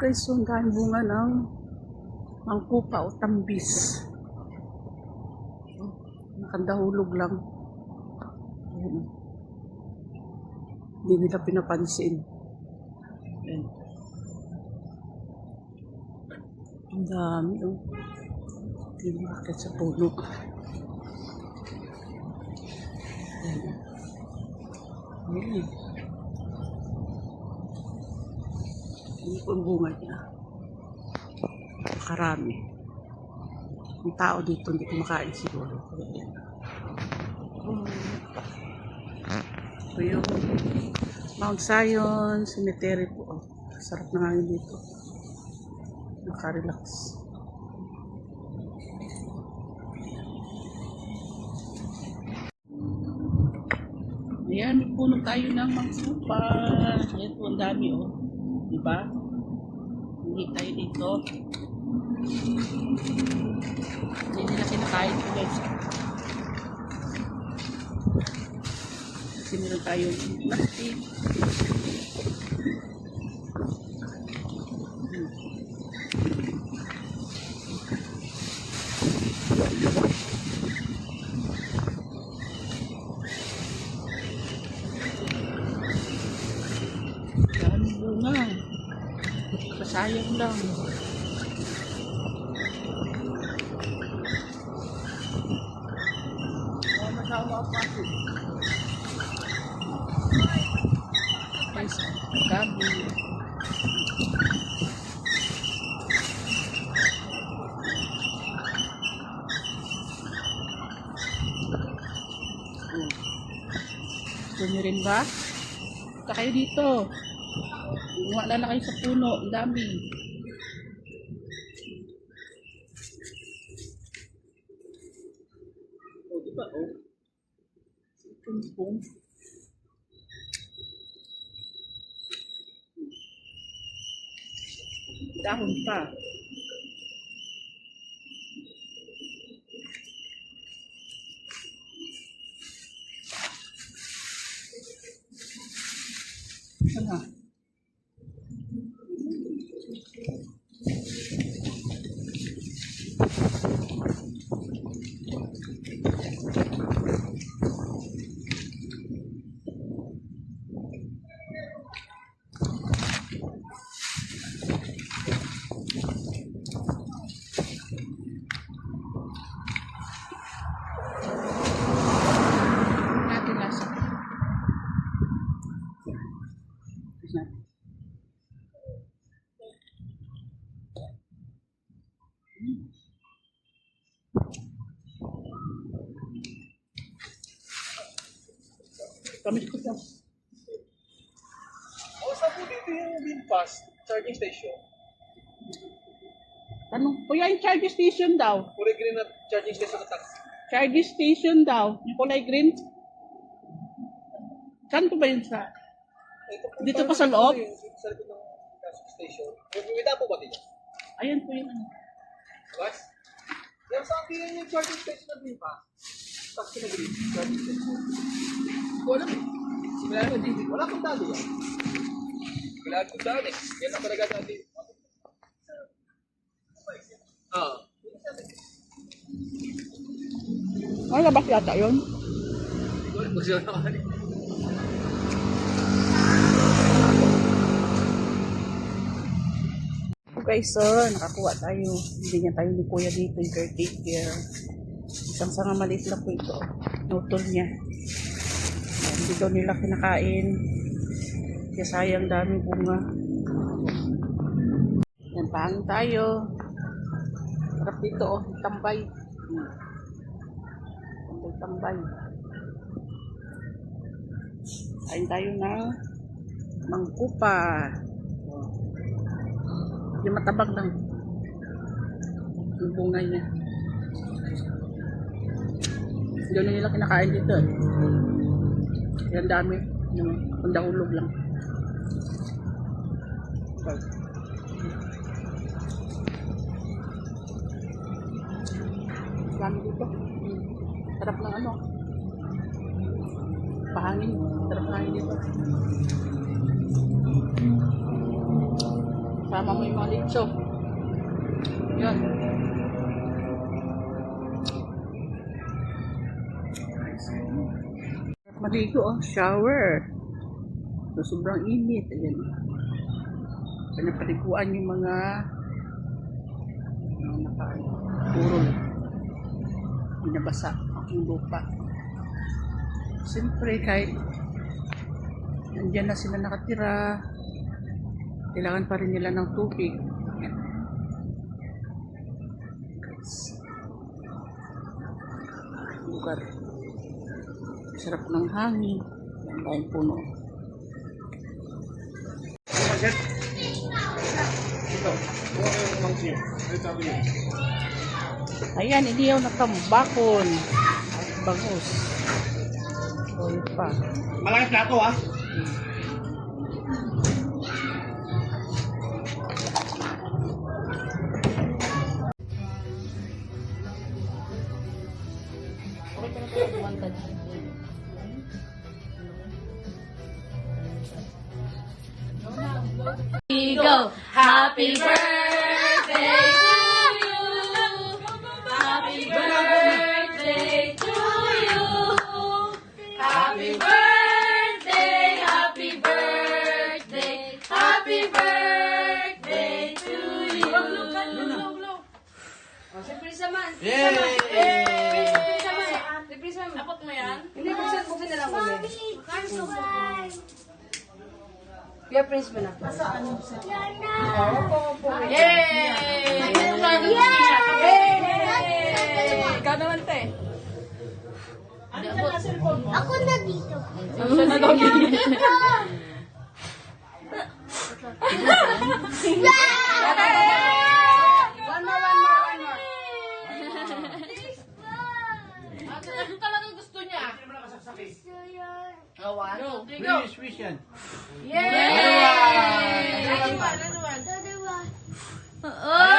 guys, so ang daming bunga ng mangkupa o tambis. Nakandahulog lang. Ayan. Hindi nila pinapansin. Ayan. Ang dami, oh. Hindi makakit sa puno. Ayan. Ayan. Hindi po ang bunga niya. Makarami. Ang tao dito hindi kumakain siguro. Ito yung Mount Zion Cemetery po. Sarap na hangin dito. Nakarelax. Ayan, may puno tayo ng mangkupa. Ayan po, ang dami, oh. Diba? Hindi tayo dito. Hindi nila kinakain po, guys. Kasi meron tayong plastic. Yan bunga. Sayang lang. Guys, gabi. Gusto nyo rin ba? Punta kayo dito. Gumawa na kayo sa puno. Ang dami. O, diba? O. Pung-pung. Dahon pa. Ano? Natin lasa. Kamis ko siya. O, saan po dito yung VinFast charging station? Tanong po yan, charging station daw. Kulay green na charging station sa taxi. Charging station daw. Yung kulay green. Saan po ba yun sa? Ito po Dito pa sa loob? Yung sa likod ng charging station. May po ba dito? Ayan po yun. Bas? Yan saan din yung charging station na VinFast? Taxi na green. Charging station. Wala eh. Wala kong dali yan. Wala kong dali. Yan ang talaga dali. Ano labas yata yun? Gusto naman eh. Okay, so nakakuha tayo. Hindi niya tayo ni Kuya dito yung caretaker. Isang sanga maliit lang po ito. Nutol niya. Hindi daw nila kinakain. Kaya sayang dami bunga. Yan, pahangin tayo. Harap dito, oh. Tambay. Tambay. Kain tayo na mangkupa. Yung matabag lang. Yung bunga niya. Hindi na nila kinakain dito. Yan dami. Yung pandahulog lang. Dami dito. Sarap ng ano. Pahangin. Sarap ng hangin dito. Sama mo yung mga litso. Yan. Maligo, oh. Shower. So, sobrang init. Ayan. Pinapaliguan yung mga nakaturol. Binabasa ang lupa. Siyempre, kahit nandiyan na sila nakatira, kailangan pa rin nila ng tubig. Ayan. Lugar. Sarap ng hangin. Ang daming puno. Ayan, iniyaw na tambakon. At bangus. Oy pa. Malaking plato ah. We go. Happy birthday to you. Happy birthday to you. Happy birthday, happy birthday, happy birthday to you. Surprise naman. Yay! Surprise naman. Apot mo yan? Hindi, buksan na lang ulit. Kaya prince mo na. Yay! Ikaw naman, te. Ako na dito. Siya na daw One more. Ano talaga gusto niya? So, yan. Go. Wish yan. Yay! Dalawa. Oh!